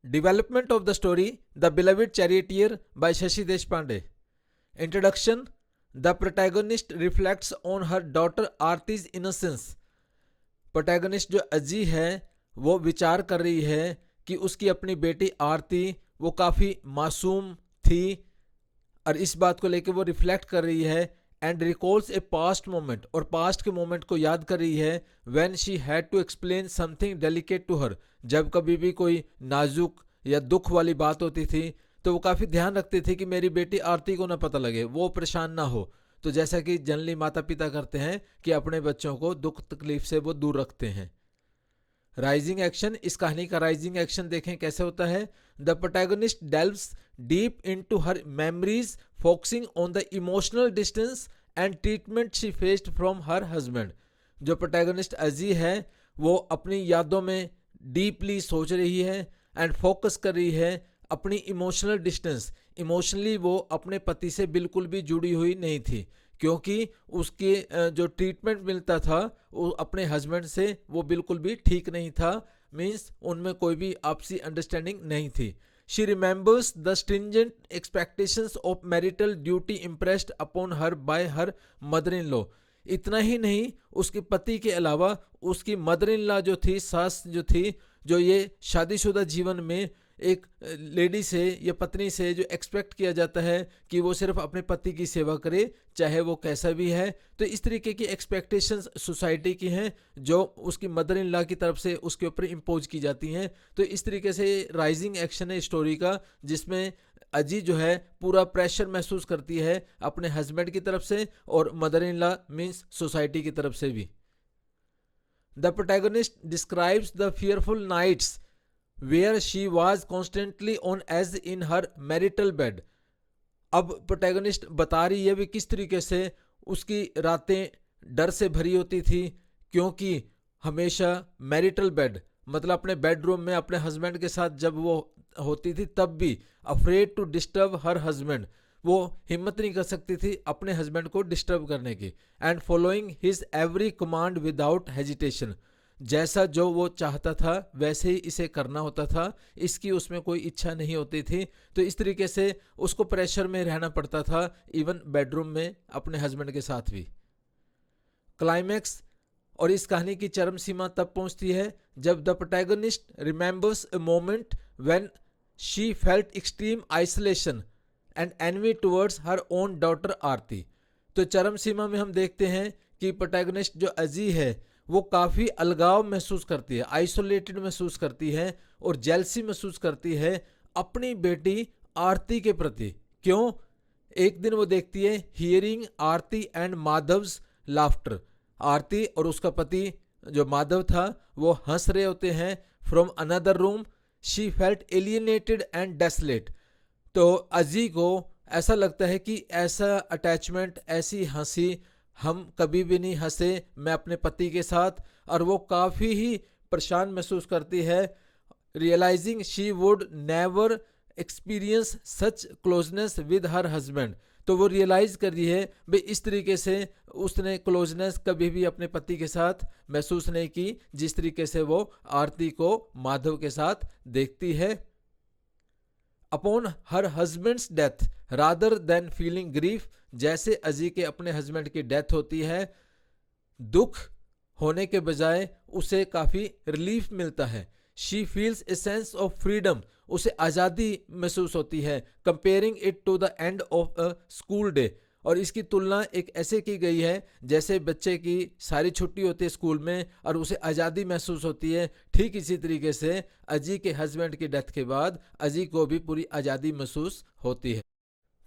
Development of the story The Beloved Charioteer by Shashi Deshpande. Introduction. The protagonist reflects on her daughter Aarti's innocence. Protagonist जो अजी है वो विचार कर रही है कि उसकी अपनी बेटी आरती वो काफ़ी मासूम थी और इस बात को लेकर वो रिफ्लेक्ट कर रही है and recalls a past moment और पास्ट के मोमेंट को याद कर रही है when she had to explain something delicate to her. जब कभी भी कोई नाजुक या दुख वाली बात होती थी तो वो काफ़ी ध्यान रखती थी कि मेरी बेटी आरती को ना पता लगे, वो परेशान ना हो। तो जैसा कि जनरली माता पिता करते हैं कि अपने बच्चों को दुख तकलीफ से वो दूर रखते हैं। राइजिंग एक्शन, इस कहानी का राइजिंग एक्शन देखें कैसे होता है। The protagonist delves deep into her memories focusing on the emotional distance and treatment she faced from her husband. जो प्रोटैगनिस्ट अजी है वो अपनी यादों में डीपली सोच रही है एंड फोकस कर रही है अपनी इमोशनल डिस्टेंस। इमोशनली वो अपने पति से बिल्कुल भी जुड़ी हुई नहीं थी क्योंकि उसके जो ट्रीटमेंट मिलता था वो अपने हस्बैंड से वो बिल्कुल भी ठीक नहीं था, मीन्स उनमें कोई भी आपसी अंडरस्टैंडिंग नहीं थी। She remembers the stringent expectations of marital duty impressed upon her by her mother in law. इतना ही नहीं, उसके पति के अलावा उसकी मदर इन लॉ जो थी, सास जो थी, जो ये शादीशुदा जीवन में एक लेडी से या पत्नी से जो एक्सपेक्ट किया जाता है कि वो सिर्फ अपने पति की सेवा करे चाहे वो कैसा भी है, तो इस तरीके की एक्सपेक्टेशंस सोसाइटी की हैं जो उसकी मदर इन लॉ की तरफ से उसके ऊपर इम्पोज की जाती हैं। तो इस तरीके से राइजिंग एक्शन है स्टोरी का जिसमें अजी जो है पूरा प्रेशर महसूस करती है अपने हस्बैंड की तरफ से और mother in law means society की तरफ से भी। The protagonist describes the fearful nights where she was constantly on edge in her marital bed। अब प्रोटैगनिस्ट बता रही है भी किस तरीके से उसकी रातें डर से भरी होती थी क्योंकि हमेशा मैरिटल बेड मतलब अपने बेडरूम में अपने हस्बैंड के साथ जब वो होती थी तब भी afraid to disturb her husband, वो हिम्मत नहीं कर सकती थी अपने हस्बैंड को डिस्टर्ब करने की। And following his every command without hesitation, जैसा जो वो चाहता था वैसे ही इसे करना होता था, इसकी उसमें कोई इच्छा नहीं होती थी। तो इस तरीके से उसको प्रेशर में रहना पड़ता था इवन बेडरूम में अपने हस्बैंड के साथ भी। क्लाइमैक्स, और इस कहानी की चरम सीमा तब पहुंचती है जब the protagonist remembers a moment when she felt extreme isolation and envy towards her own daughter Aarti. तो चरम सीमा में हम देखते हैं कि प्रोटैगनिस्ट जो अजी है वो काफ़ी अलगाव महसूस करती है, आइसोलेटेड महसूस करती है और जेलसी महसूस करती है अपनी बेटी आरती के प्रति। क्यों? एक दिन वो देखती है hearing Aarti and Madhavs laughter, आरती और उसका पति जो माधव था वो हंस रहे होते हैं from another room. She felt alienated and desolate. तो अजी को ऐसा लगता है कि ऐसा अटैचमेंट, ऐसी हंसी हम कभी भी नहीं हंसे मैं अपने पति के साथ, और वो काफ़ी ही परेशान महसूस करती है। Realizing she would never experience such closeness with her husband. तो वो रियलाइज़ कर रही है भाई इस तरीके से उसने क्लोजनेस कभी भी अपने पति के साथ महसूस नहीं की जिस तरीके से वो आरती को माधव के साथ देखती है। Upon her husband's death rather than feeling grief, जैसे अजी के अपने हस्बैंड की डेथ होती है दुख होने के बजाय उसे काफ़ी रिलीफ मिलता है। She feels a sense of freedom, उसे आज़ादी महसूस होती है। Comparing it to the end of a school day, और इसकी तुलना एक ऐसे की गई है जैसे बच्चे की सारी छुट्टी होती है स्कूल में और उसे आज़ादी महसूस होती है। ठीक इसी तरीके से अजी के हस्बैंड की डेथ के बाद अजी को भी पूरी आज़ादी महसूस होती है।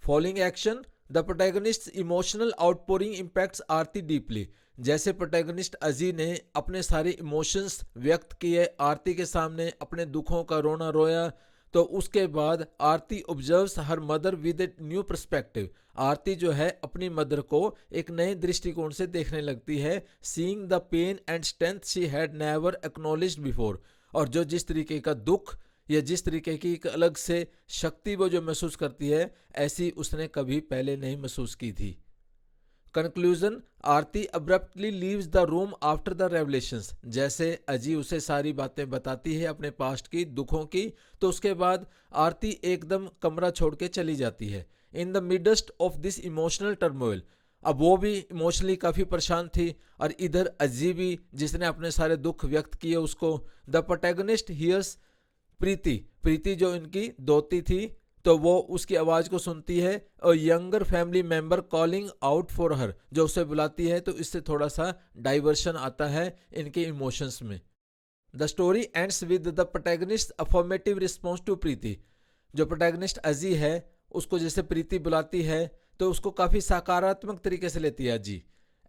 Following action, the protagonist emotional outpouring impacts Aarti deeply. जैसे प्रोटैगनिस्ट अजी ने अपने सारे इमोशंस व्यक्त किए आरती के सामने, अपने दुखों का रोना रोया, तो उसके बाद Aarti observes her mother with a new perspective. Aarti जो है अपनी मदर को एक नए दृष्टिकोण से देखने लगती है। Seeing the pain and strength she had never acknowledged before, और जो जिस तरीके का दुख या जिस तरीके की एक अलग से शक्ति वो जो महसूस करती है ऐसी उसने कभी पहले नहीं महसूस की थी। Conclusion, Aarti abruptly leaves the room after the revelations. जैसे अजी उसे सारी बातें बताती है अपने पास्ट की, दुखों की, तो उसके बाद आरती एकदम कमरा छोड़ के चली जाती है। In the midst of this emotional turmoil, अब वो भी इमोशनली काफ़ी परेशान थी और इधर अजी भी जिसने अपने सारे दुख व्यक्त किए उसको। द प्रोटैगनिस्ट हियर्स प्रीति जो इनकी दोती थी, तो वो उसकी आवाज़ को सुनती है और younger family member calling out for her, जो उसे बुलाती है, तो इससे थोड़ा सा डाइवर्शन आता है इनके इमोशंस में। The story ends with the protagonist affirmative response to Preeti. जो प्रोटैगनिस्ट अजी है उसको जैसे प्रीति बुलाती है तो उसको काफ़ी सकारात्मक तरीके से लेती है अजी।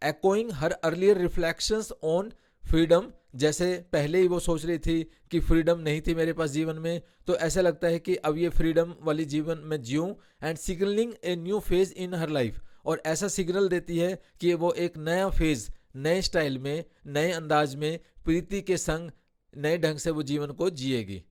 Echoing her earlier reflections on freedom, जैसे पहले ही वो सोच रही थी कि फ्रीडम नहीं थी मेरे पास जीवन में, तो ऐसा लगता है कि अब ये फ्रीडम वाली जीवन में जीऊँ। And signalling a new phase in her life, और ऐसा सिग्नल देती है कि वो एक नया फेज नए स्टाइल में, नए अंदाज में प्रीति के संग नए ढंग से वो जीवन को जिएगी।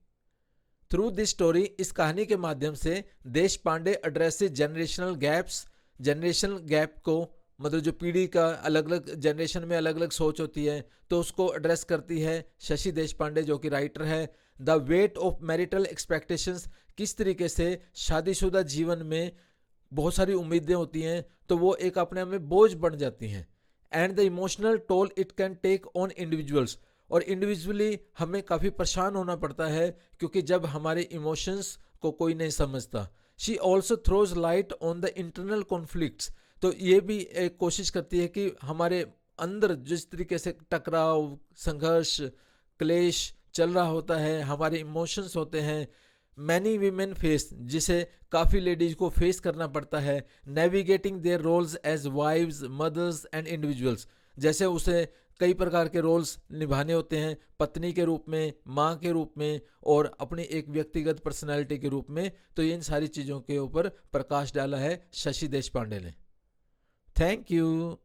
थ्रू दिस स्टोरी, इस कहानी के माध्यम से Deshpande addresses generational gaps. Generational gap को मतलब जो पीढ़ी का अलग अलग जनरेशन में अलग अलग सोच होती है, तो उसको एड्रेस करती है शशि देश पांडे जो कि राइटर है। The weight of marital expectations, किस तरीके से शादीशुदा जीवन में बहुत सारी उम्मीदें होती हैं तो वो एक अपने आप में बोझ बन जाती हैं। And the emotional toll it can take on individuals, और इंडिविजुअली हमें काफ़ी परेशान होना पड़ता है क्योंकि जब हमारे इमोशंस को कोई नहीं समझता। She also throws light on the internal conflicts, तो ये भी एक कोशिश करती है कि हमारे अंदर जिस तरीके से टकराव, संघर्ष, क्लेश चल रहा होता है, हमारे इमोशंस होते हैं, मैनी वीमेन फेस, जिसे काफ़ी लेडीज को फेस करना पड़ता है। Navigating their roles as wives, mothers and individuals, जैसे उसे कई प्रकार के रोल्स निभाने होते हैं, पत्नी के रूप में, माँ के रूप में, और अपनी एक व्यक्तिगत पर्सनैलिटी के रूप में। तो इन सारी चीज़ों के ऊपर प्रकाश डाला है शशि देश पांडे ने। Thank you.